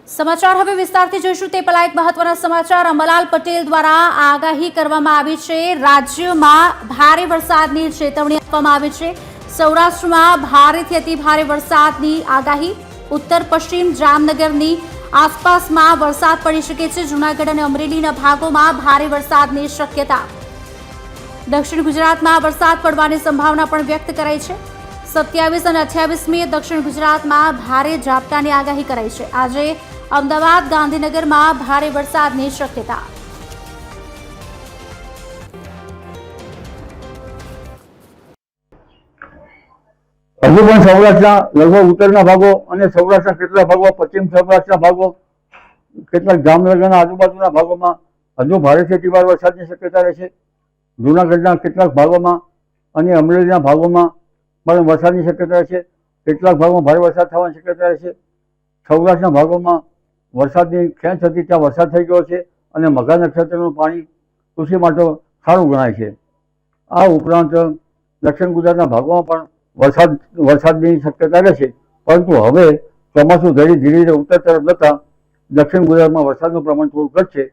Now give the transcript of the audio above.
સમાચાર હવે વિસ્તારથી જોઈશું તે પહેલા એક મહત્વના સમાચાર અંબાલાલ પટેલ દ્વારા આગાહી કરવામાં આવી છે। રાજ્યમાં ભારે વરસાદની ચેતવણી આપવામાં આવી છે। સૌરાષ્ટ્રમાં ભારેથી અતિ ભારે વરસાદની આગાહી। ઉત્તર પશ્ચિમ જામનગરની આસપાસમાં વરસાદ પડી શકે છે। જૂનાગઢ અને અમરેલીના ભાગોમાં ભારે વરસાદની શક્યતા। દક્ષિણ ગુજરાતમાં વરસાદ પડવાની સંભાવના પણ વ્યક્ત કરાઈ છે। 27 અને 28મી દક્ષિણ ગુજરાતમાં ભારે ઝાપટાની આગાહી કરાઈ છે। આજે અમદાવાદ ગાંધીનગરમાં ભારે વરસાદની શક્યતા। હજુ પણ સૌરાષ્ટ્રના લગભગ ઉત્તરના ભાગો અને સૌરાષ્ટ્રના કેટલાક ભાગો, પશ્ચિમ સૌરાષ્ટ્રના ભાગો, કેટલાક જામનગરના આજુબાજુના ભાગોમાં હજુ ભારેથી અતિભારે વરસાદની શક્યતા રહેશે। જૂનાગઢના કેટલાક ભાગોમાં અને અમરેલીના ભાગોમાં પણ વરસાદની શક્યતા રહેશે। કેટલાક ભાગોમાં ભારે વરસાદ થવાની શક્યતા રહેશે। સૌરાષ્ટ્રના ભાગોમાં વરસાદની ખેંચ હતી ત્યાં વરસાદ થઈ ગયો છે અને મઘા નક્ષત્રનું પાણી કૃષિ માટે સારું ગણાય છે। આ ઉપરાંત દક્ષિણ ગુજરાતના ભાગોમાં પણ વરસાદની શક્યતા રહેશે, પરંતુ હવે ચોમાસું ધીરે ધીરે ઉત્તર તરફ જતા દક્ષિણ ગુજરાતમાં વરસાદનું પ્રમાણ થોડું ઘટશે।